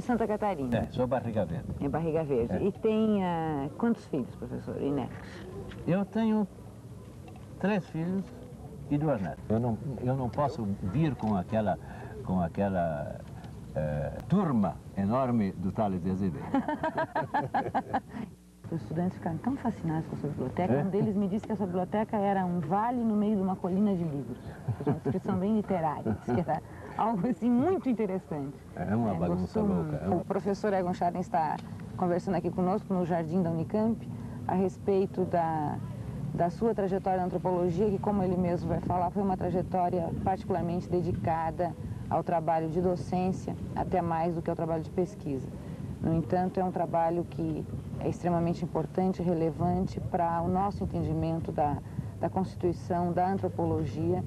Santa Catarina. Sou Barriga Verde. Em Barriga Verde. E tem quantos filhos, professor, e netos? Eu tenho 3 filhos e 2 netos. Eu não posso vir com aquela turma enorme do Tales de Azevedo. Os estudantes ficaram tão fascinados com a sua biblioteca. Um deles me disse que a sua biblioteca era um vale no meio de uma colina de livros. Uma descrição bem literária. Disse que era algo assim muito interessante. É uma bagunça louca. O professor Egon Schaden está conversando aqui conosco no jardim da Unicamp a respeito da sua trajetória na antropologia, que, como ele mesmo vai falar, foi uma trajetória particularmente dedicada ao trabalho de docência, até mais do que ao trabalho de pesquisa. No entanto, é um trabalho que é extremamente importante e relevante para o nosso entendimento da constituição da antropologia,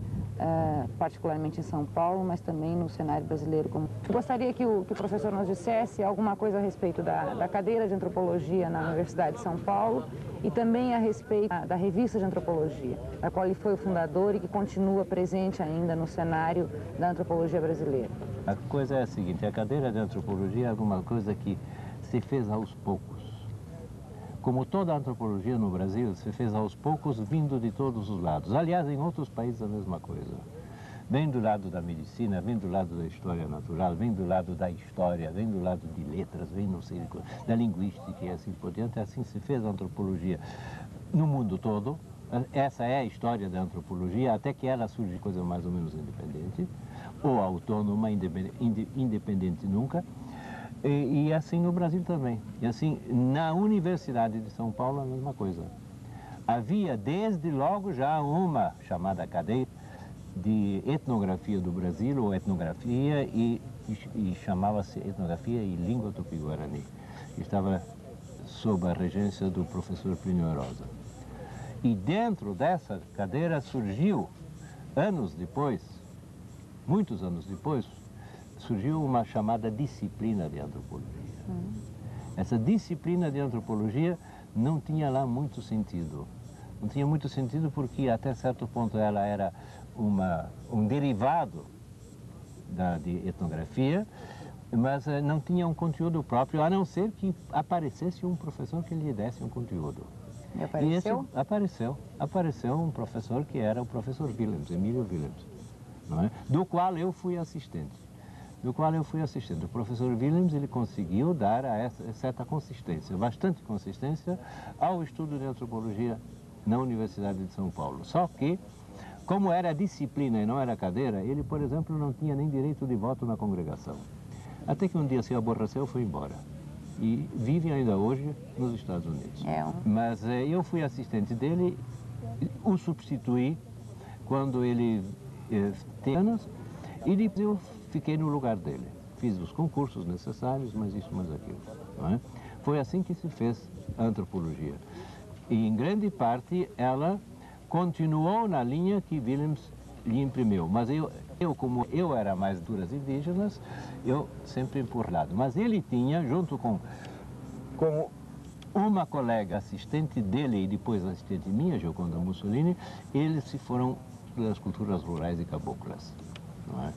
particularmente em São Paulo, mas também no cenário brasileiro. Gostaria que o professor nos dissesse alguma coisa a respeito da cadeira de antropologia na Universidade de São Paulo e também a respeito da revista de antropologia, da qual ele foi o fundador e que continua presente ainda no cenário da antropologia brasileira. A coisa é a seguinte, a cadeira de antropologia é alguma coisa que se fez aos poucos. Como toda a antropologia no Brasil, se fez aos poucos, vindo de todos os lados. Aliás, em outros países a mesma coisa. Vem do lado da medicina, vem do lado da história natural, vem do lado da história, vem do lado de letras, vem não sei, da linguística e assim por diante. Assim se fez a antropologia no mundo todo. Essa é a história da antropologia, até que ela surge coisa mais ou menos independente, ou autônoma, independente nunca. E assim no Brasil também. E assim, na Universidade de São Paulo, a mesma coisa. Havia desde logo já uma chamada cadeira de etnografia do Brasil, ou etnografia, e chamava-se Etnografia e Língua Tupi-Guarani. Estava sob a regência do professor Plínio Rosa. E dentro dessa cadeira surgiu, anos depois, muitos anos depois, surgiu uma chamada disciplina de antropologia. Essa disciplina de antropologia não tinha lá muito sentido. Não tinha muito sentido porque, até certo ponto, ela era um derivado de etnografia, mas não tinha um conteúdo próprio, a não ser que aparecesse um professor que lhe desse um conteúdo. E apareceu? Apareceu um professor que era o professor Willems, Emílio Willems, não é? Do qual eu fui assistente. O professor Willems, ele conseguiu dar a certa consistência, bastante consistência, ao estudo de antropologia na Universidade de São Paulo. Só que, como era disciplina e não era cadeira, ele, por exemplo, não tinha nem direito de voto na congregação. Até que um dia se aborreceu e foi embora. E vive ainda hoje nos Estados Unidos. Mas eu fui assistente dele, o substituí quando ele tem anos, e depois eu fiquei no lugar dele. Fiz os concursos necessários, mas isso, mas aquilo. Não é? Foi assim que se fez a antropologia. E, em grande parte, ela continuou na linha que Willems lhe imprimiu. Mas como eu era mais duras indígenas, eu sempre empurrado. Mas ele tinha, junto com uma colega assistente dele e depois assistente minha, Gioconda Mussolini, eles se foram das culturas rurais e caboclas. Não é?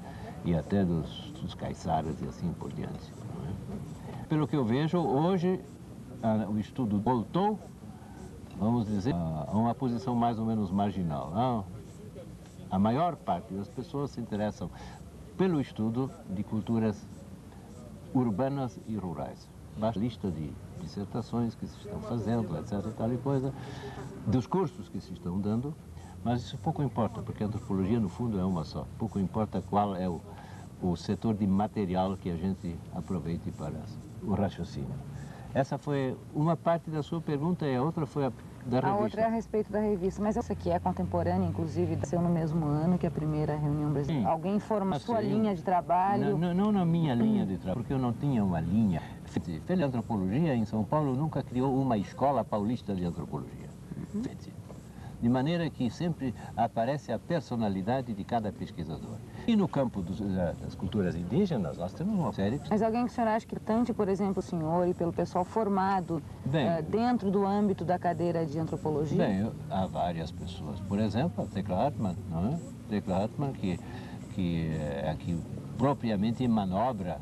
E até dos caiçaras e assim por diante. Não é? Pelo que eu vejo, hoje o estudo voltou, vamos dizer, a uma posição mais ou menos marginal. Não? A maior parte das pessoas se interessam pelo estudo de culturas urbanas e rurais. Basta a lista de dissertações que se estão fazendo, etc. e tal e coisa, dos cursos que se estão dando, mas isso pouco importa, porque a antropologia, no fundo, é uma só. Pouco importa qual é o setor de material que a gente aproveite para o raciocínio. Essa foi uma parte da sua pergunta e a outra foi da revista. A outra é a respeito da revista, mas essa aqui é contemporânea, inclusive, nasceu no mesmo ano que a primeira reunião brasileira. Alguém forma a sua linha de trabalho? Não na minha linha de trabalho, porque eu não tinha uma linha. A antropologia em São Paulo nunca criou uma escola paulista de antropologia. De maneira que sempre aparece a personalidade de cada pesquisador. E no campo das culturas indígenas, nós temos uma série... Mas alguém que o senhor acha que tanto, por exemplo, o senhor e pelo pessoal formado dentro do âmbito da cadeira de antropologia? Bem, há várias pessoas. Por exemplo, a Tecla Hartmann, não é? Tecla Hartmann, que é aqui propriamente manobra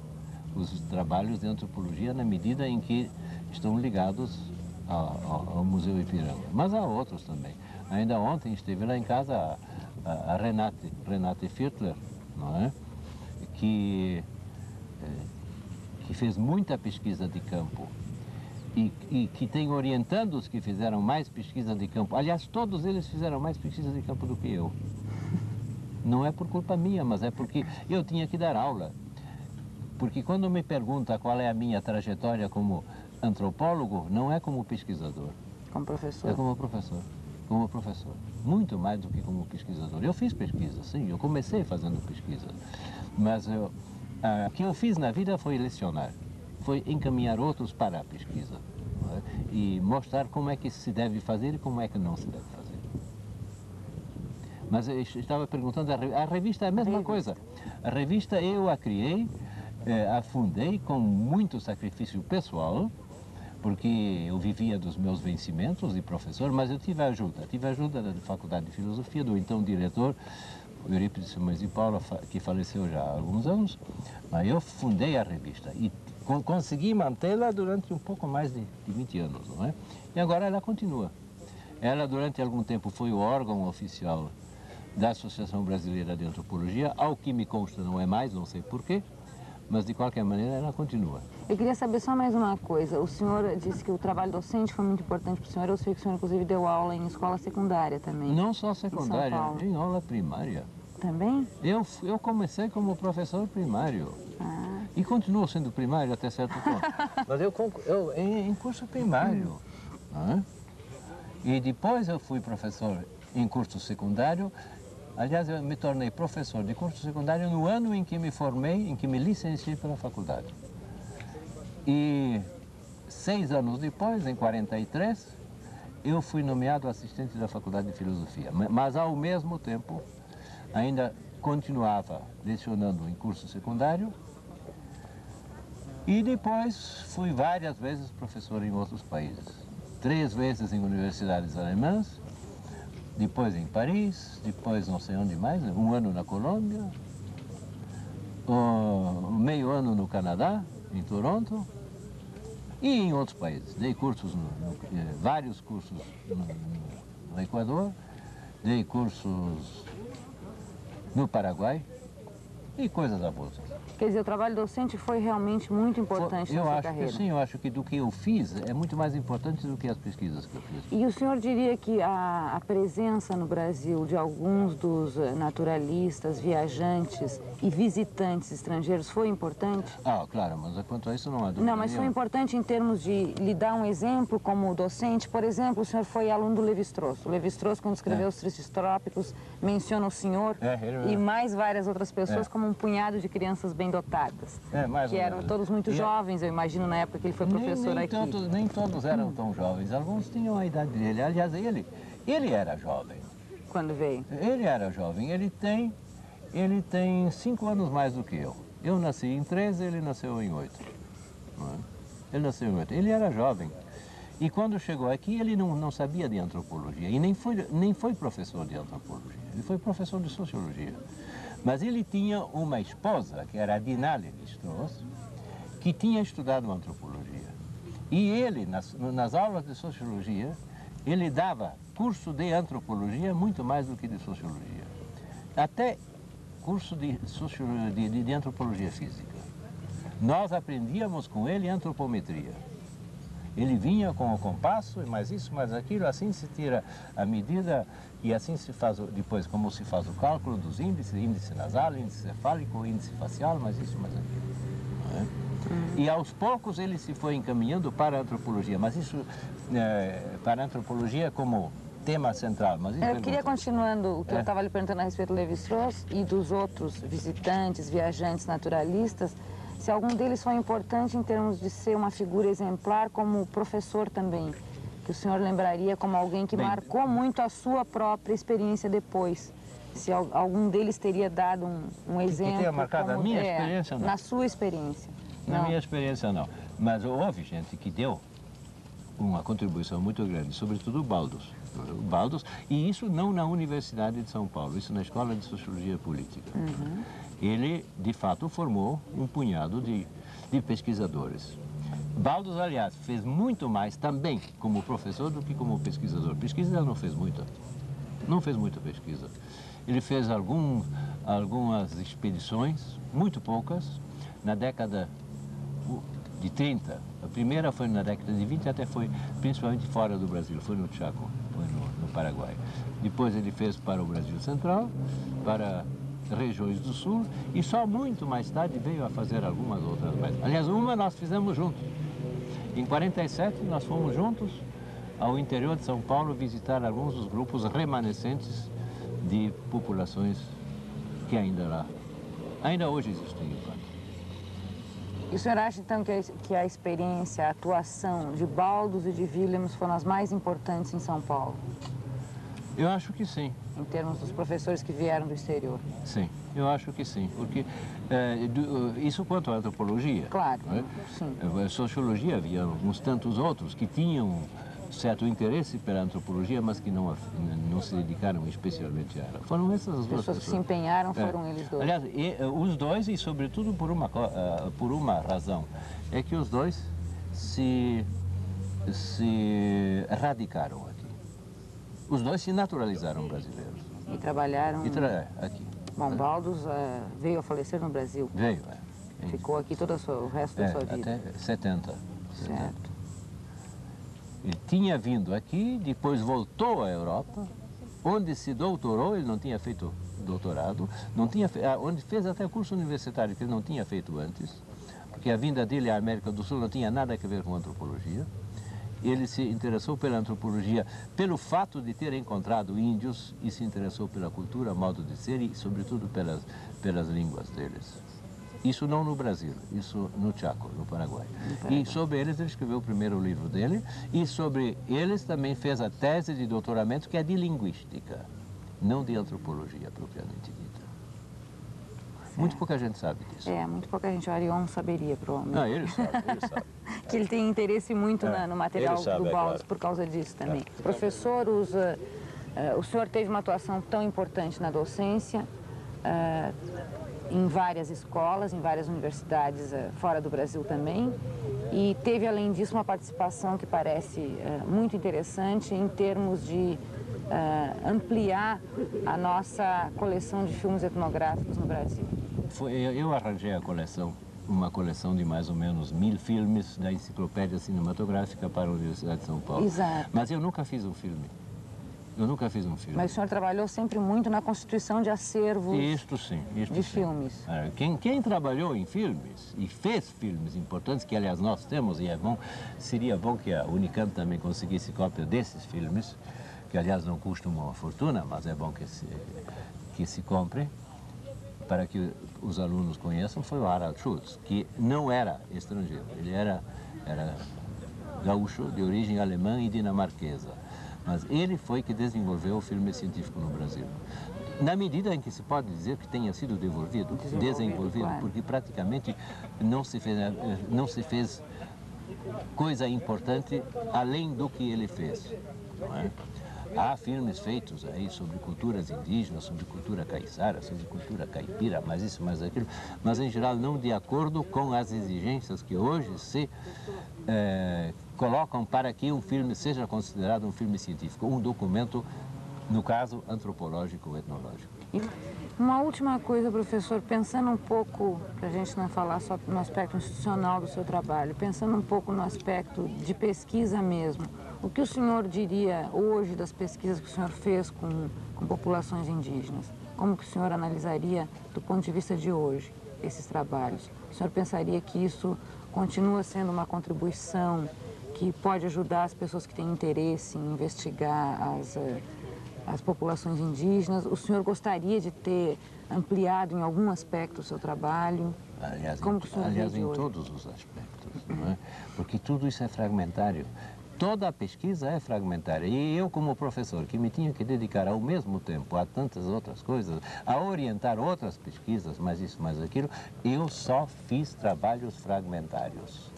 os trabalhos de antropologia na medida em que estão ligados ao Museu Ipiranga. Mas há outros também. Ainda ontem esteve lá em casa a Renate Viertler, não é? Que fez muita pesquisa de campo e que tem orientando os que fizeram mais pesquisa de campo. Aliás, todos eles fizeram mais pesquisa de campo do que eu. Não é por culpa minha, mas é porque eu tinha que dar aula. Porque quando me pergunta qual é a minha trajetória como antropólogo, não é como pesquisador. Como professor? É como professor. Como professor. Muito mais do que como pesquisador. Eu fiz pesquisa, sim, eu comecei fazendo pesquisa. Mas o que eu fiz na vida foi lecionar. Foi encaminhar outros para a pesquisa. Não é? E mostrar como é que se deve fazer e como é que não se deve fazer. Mas eu estava perguntando, a revista é a mesma coisa. A revista eu a criei, a fundei com muito sacrifício pessoal, porque eu vivia dos meus vencimentos de professor, mas eu tive ajuda da Faculdade de Filosofia, do então diretor, Eurípides Simões de Paula, que faleceu já há alguns anos, mas eu fundei a revista e consegui mantê-la durante um pouco mais de 20 anos, não é? E agora ela continua. Ela, durante algum tempo, foi o órgão oficial da Associação Brasileira de Antropologia, ao que me consta não é mais, não sei porquê, mas de qualquer maneira ela continua. Eu queria saber só mais uma coisa. O senhor disse que o trabalho docente foi muito importante para o senhor. Eu sei que o senhor, inclusive, deu aula em escola secundária também. Não só secundária, em aula primária. Também? Eu comecei como professor primário. E continuo sendo primário até certo ponto. Mas eu em curso primário. Né? E depois eu fui professor em curso secundário. Aliás, eu me tornei professor de curso secundário no ano em que me formei, em que me licenciei pela faculdade. E 6 anos depois, em 43, eu fui nomeado assistente da Faculdade de Filosofia. Mas, ao mesmo tempo, ainda continuava lecionando em curso secundário. E depois fui várias vezes professor em outros países. 3 vezes em universidades alemãs, depois em Paris, depois não sei onde mais, 1 ano na Colômbia, meio ano no Canadá, em Toronto, e em outros países. Dei cursos, vários cursos no Equador, dei cursos no Paraguai e coisas avulsas. Quer dizer, o trabalho docente foi realmente muito importante na sua carreira. Sim, eu acho que do que eu fiz é muito mais importante do que as pesquisas que eu fiz. E o senhor diria que a presença no Brasil de alguns dos naturalistas, viajantes e visitantes estrangeiros foi importante? Ah, claro, mas quanto a isso não há dúvida. Não, mas foi importante em termos de lhe dar um exemplo como docente. Por exemplo, o senhor foi aluno do Levi-Strauss. O Levi-Strauss, quando escreveu Os Tristes Trópicos, menciona o senhor e mais várias outras pessoas como um punhado de crianças bem dotadas, que eram todos muito jovens, eu imagino, na época que ele foi professor aqui. Nem todos eram tão jovens, alguns tinham a idade dele. Aliás, ele era jovem. Quando veio? Ele era jovem, ele tem 5 anos mais do que eu. Eu nasci em 13, ele nasceu em 8. Ele nasceu em 8, ele era jovem. E quando chegou aqui, ele não sabia de antropologia, e nem foi professor de antropologia, ele foi professor de sociologia. Mas ele tinha uma esposa, que era a Dinah Levi-Strauss, que tinha estudado antropologia. E ele, nas aulas de sociologia, ele dava curso de antropologia muito mais do que de sociologia. Até curso de antropologia física. Nós aprendíamos com ele antropometria. Ele vinha com o compasso, mais isso, mais aquilo, assim se tira a medida e assim se faz, depois, como se faz o cálculo dos índices, índice nasal, índice cefálico, índice facial, mais isso, mais aquilo. Não é? E aos poucos ele se foi encaminhando para a antropologia, mas isso, para a antropologia como tema central. Mas isso eu queria, continuando o que eu estava lhe perguntando a respeito do Levi-Strauss e dos outros visitantes, viajantes, naturalistas, se algum deles foi importante em termos de ser uma figura exemplar como professor também, que o senhor lembraria como alguém que marcou muito a sua própria experiência depois. Se algum deles teria dado um exemplo. Que tenha marcado a minha experiência, não. Na sua experiência. Na minha experiência, não. Mas houve gente que deu uma contribuição muito grande, sobretudo o Baldos, e isso não na Universidade de São Paulo, isso na Escola de Sociologia Política. Ele, de fato, formou um punhado de pesquisadores. Baldos, aliás, fez muito mais também como professor do que como pesquisador. Pesquisa ele não fez muita. Não fez muita pesquisa. Ele fez algumas expedições, muito poucas, na década de 30. A primeira foi na década de 20, até foi principalmente fora do Brasil, foi no Chaco, foi no Paraguai. Depois ele fez para o Brasil Central, para regiões do Sul, e só muito mais tarde veio a fazer algumas outras mais. Aliás, uma nós fizemos juntos. Em 47 nós fomos juntos ao interior de São Paulo visitar alguns dos grupos remanescentes de populações que ainda hoje existem em Infante. E o senhor acha, então, que a experiência, a atuação de Baldos e de Williams foram as mais importantes em São Paulo? Eu acho que sim. Em termos dos professores que vieram do exterior? Sim, eu acho que sim, porque isso quanto à antropologia. Claro, né? sim. A sociologia havia uns tantos outros que tinham certo interesse pela antropologia, mas que não se dedicaram especialmente a ela. Foram essas duas pessoas. Que se empenharam foram eles dois. Aliás, os dois, e sobretudo por uma razão, é que os dois se radicaram aqui. Os dois se naturalizaram brasileiros. E trabalharam aqui. Bom, Baldos veio a falecer no Brasil. Veio, Ficou aqui todo o resto da sua vida. Até 70. Certo. Ele tinha vindo aqui, depois voltou à Europa, onde se doutorou, ele não tinha feito doutorado, onde fez até curso universitário que ele não tinha feito antes, porque a vinda dele à América do Sul não tinha nada a ver com antropologia. Ele se interessou pela antropologia pelo fato de ter encontrado índios e se interessou pela cultura, modo de ser e, sobretudo, pelas línguas deles. Isso não no Brasil, isso no Chaco, no Paraguai. E sobre eles ele escreveu o primeiro livro dele e sobre eles também fez a tese de doutoramento, que é de linguística, não de antropologia propriamente dita. Muito pouca gente sabe disso. Muito pouca gente. O Arion saberia, provavelmente. Não, ele sabe. Que ele tem interesse muito no material do Baldos por causa disso também. Professor, o senhor teve uma atuação tão importante na docência, em várias escolas, em várias universidades fora do Brasil também, e teve, além disso, uma participação que parece muito interessante em termos de ampliar a nossa coleção de filmes etnográficos no Brasil. Eu arranjei uma coleção de mais ou menos 1000 filmes da Enciclopédia Cinematográfica para a Universidade de São Paulo. Exato. Mas eu nunca fiz um filme. Mas o senhor trabalhou sempre muito na constituição de acervos de filmes. Quem trabalhou em filmes e fez filmes importantes, que aliás nós temos, e seria bom que a Unicamp também conseguisse cópia desses filmes, que aliás não custam uma fortuna, mas é bom que se compre, para que os alunos conheçam, foi o Harald Schultz, que não era estrangeiro, ele era gaúcho, de origem alemã e dinamarquesa. Mas ele foi que desenvolveu o filme científico no Brasil. Na medida em que se pode dizer que tenha sido desenvolvido, claro. Porque praticamente não se fez coisa importante além do que ele fez. Não é? Há filmes feitos aí sobre culturas indígenas, sobre cultura caiçara, sobre cultura caipira, mais isso, mais aquilo, mas em geral não de acordo com as exigências que hoje se colocam para que um filme seja considerado um filme científico, um documento, no caso, antropológico ou etnológico. Uma última coisa, professor, pensando um pouco, para a gente não falar só no aspecto institucional do seu trabalho, pensando um pouco no aspecto de pesquisa mesmo, o que o senhor diria hoje das pesquisas que o senhor fez com populações indígenas? Como que o senhor analisaria, do ponto de vista de hoje, esses trabalhos? O senhor pensaria que isso continua sendo uma contribuição que pode ajudar as pessoas que têm interesse em investigar as populações indígenas? O senhor gostaria de ter ampliado em algum aspecto o seu trabalho? Aliás, em todos os aspectos, não é? Porque tudo isso é fragmentário. Toda a pesquisa é fragmentária e eu, como professor, que me tinha que dedicar ao mesmo tempo a tantas outras coisas, a orientar outras pesquisas, mais isso, mais aquilo, eu só fiz trabalhos fragmentários.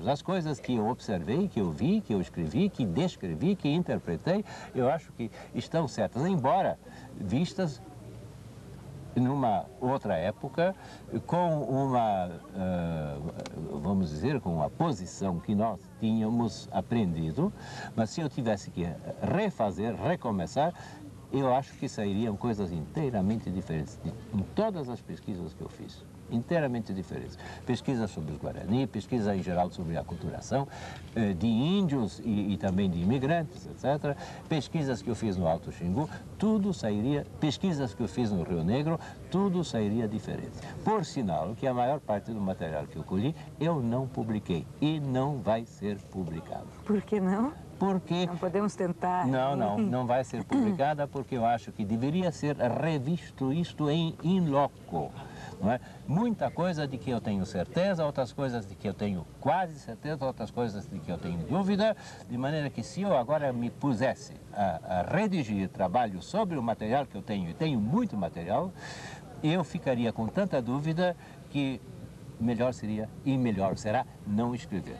As coisas que eu observei, que eu vi, que eu escrevi, que descrevi, que interpretei, eu acho que estão certas, embora vistas numa outra época, com uma, vamos dizer, com uma posição que nós tínhamos aprendido, mas se eu tivesse que refazer, recomeçar, eu acho que sairiam coisas inteiramente diferentes em todas as pesquisas que eu fiz. Inteiramente diferentes. Pesquisas sobre os Guarani, pesquisa em geral sobre a aculturação de índios e também de imigrantes, etc. Pesquisas que eu fiz no Alto Xingu, tudo sairia, pesquisas que eu fiz no Rio Negro, tudo sairia diferente. Por sinal que a maior parte do material que eu colhi, eu não publiquei e não vai ser publicado. Por que não? Porque... Não podemos tentar. Não vai ser publicada porque eu acho que deveria ser revisto isto em loco. Não é? Muita coisa de que eu tenho certeza, outras coisas de que eu tenho quase certeza, outras coisas de que eu tenho dúvida, de maneira que se eu agora me pusesse a redigir trabalho sobre o material que eu tenho, e tenho muito material, eu ficaria com tanta dúvida que melhor seria e melhor será não escrever.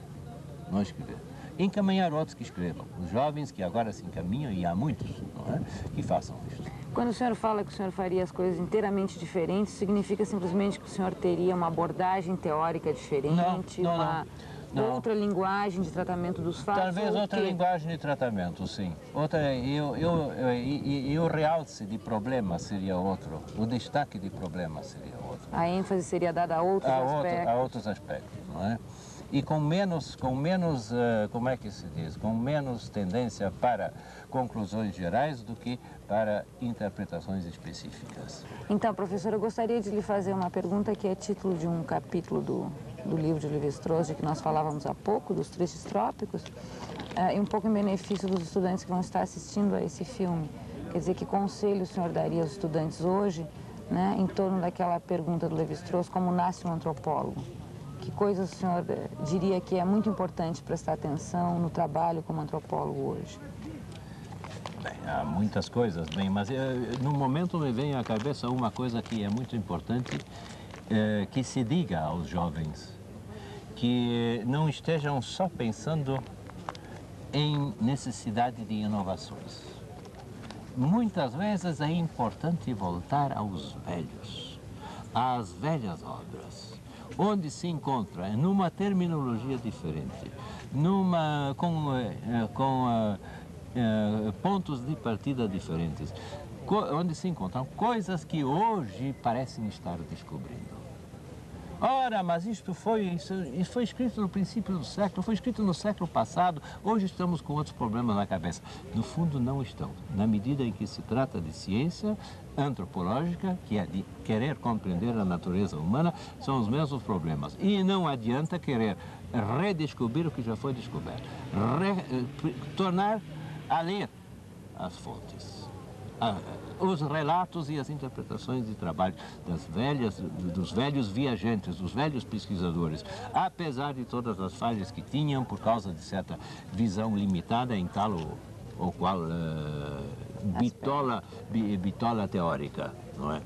Não escrever. Encaminhar outros que escrevam. Os jovens que agora se encaminham, e há muitos, não é? Que façam isso. Quando o senhor fala que o senhor faria as coisas inteiramente diferentes, significa simplesmente que o senhor teria uma abordagem teórica diferente, uma outra linguagem de tratamento dos fatos? Talvez outra linguagem de tratamento, sim. E o realce de problema seria outro, o destaque de problema seria outro. A ênfase seria dada a outros aspectos? A outros aspectos, não é? E com menos, como é que se diz, com menos tendência para conclusões gerais do que para interpretações específicas. Então, professor, eu gostaria de lhe fazer uma pergunta que é título de um capítulo do livro de Lévi-Strauss, de que nós falávamos há pouco, dos Tristes Trópicos, e um pouco em benefício dos estudantes que vão estar assistindo a esse filme. Quer dizer, que conselho o senhor daria aos estudantes hoje, né, em torno daquela pergunta do Lévi-Strauss, como nasce um antropólogo? Que coisas o senhor diria que é muito importante prestar atenção no trabalho como antropólogo hoje? Bem, há muitas coisas, mas no momento me vem à cabeça uma coisa que é muito importante, que se diga aos jovens, que não estejam só pensando em necessidade de inovações. Muitas vezes é importante voltar aos velhos, às velhas obras, onde se encontra, numa terminologia diferente, com pontos de partida diferentes, onde se encontram coisas que hoje parecem estar descobrindo. Ora, mas isso foi escrito no princípio do século, foi escrito no século passado, hoje estamos com outros problemas na cabeça. No fundo, não estão. Na medida em que se trata de ciência antropológica, que é de querer compreender a natureza humana, são os mesmos problemas. E não adianta querer redescobrir o que já foi descoberto. Tornar a ler as fontes, os relatos e as interpretações de trabalho dos velhos viajantes, dos velhos pesquisadores, apesar de todas as falhas que tinham por causa de certa visão limitada em tal ou qual bitola teórica, não é?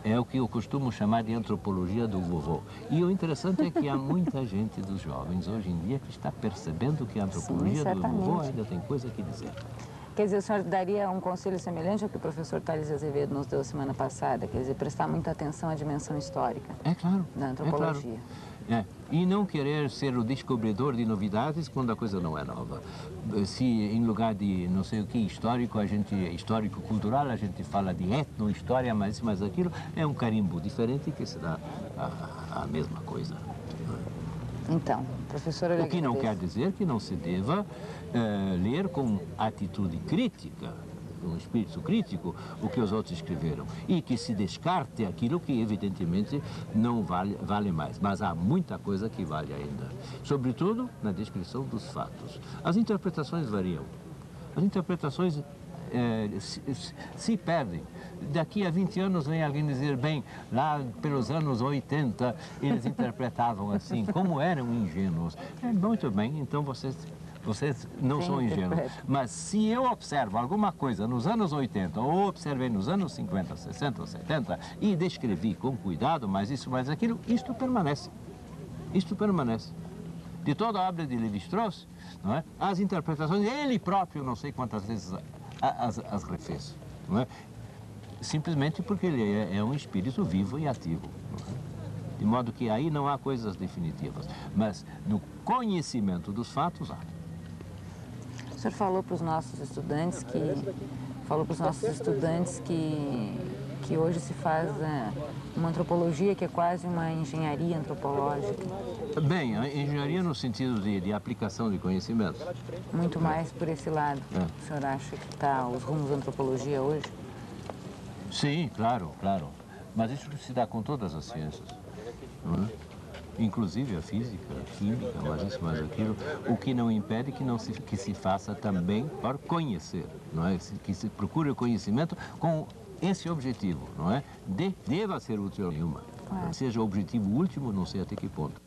É o que eu costumo chamar de antropologia do vovô. E o interessante é que há muita gente dos jovens hoje em dia que está percebendo que a antropologia do vovô ainda tem coisa que dizer. Quer dizer, o senhor daria um conselho semelhante ao que o professor Thales Azevedo nos deu semana passada? Quer dizer, prestar muita atenção à dimensão histórica da antropologia. É claro. E não querer ser o descobridor de novidades quando a coisa não é nova. Se em lugar de não sei o que histórico-cultural, a gente fala de etno-história, mas aquilo é um carimbo diferente que se dá a mesma coisa. Então, professor... O que não quer dizer que não se deva ler com atitude crítica, com espírito crítico, o que os outros escreveram. E que se descarte aquilo que, evidentemente, não vale mais. Mas há muita coisa que vale ainda. Sobretudo na descrição dos fatos. As interpretações variam. As interpretações se perdem. Daqui a 20 anos vem alguém dizer, bem, lá pelos anos 80 eles interpretavam assim, como eram ingênuos. Muito bem, então vocês não são ingênuos. Mas se eu observo alguma coisa nos anos 80, ou observei nos anos 50, 60 ou 70, e descrevi com cuidado, mais isso, mais aquilo, isto permanece. Isto permanece. De toda a obra de Lévi-Strauss, não é? As interpretações, ele próprio não sei quantas vezes as refez. Não é? simplesmente porque ele é um espírito vivo e ativo. De modo que aí não há coisas definitivas, mas no conhecimento dos fatos há. O senhor falou para os nossos estudantes que hoje se faz uma antropologia que é quase uma engenharia antropológica. Bem, a engenharia no sentido de aplicação de conhecimento. Muito mais por esse lado. O senhor acha que está os rumos da antropologia hoje? Sim, claro, claro. Mas isso se dá com todas as ciências, não é? Inclusive a física, a química, mas isso, mais aquilo, o que não impede que se faça também para conhecer, não é? Que se procure o conhecimento com esse objetivo, não é? Deva ser útil a nenhuma. Claro. Seja o objetivo último, não sei até que ponto.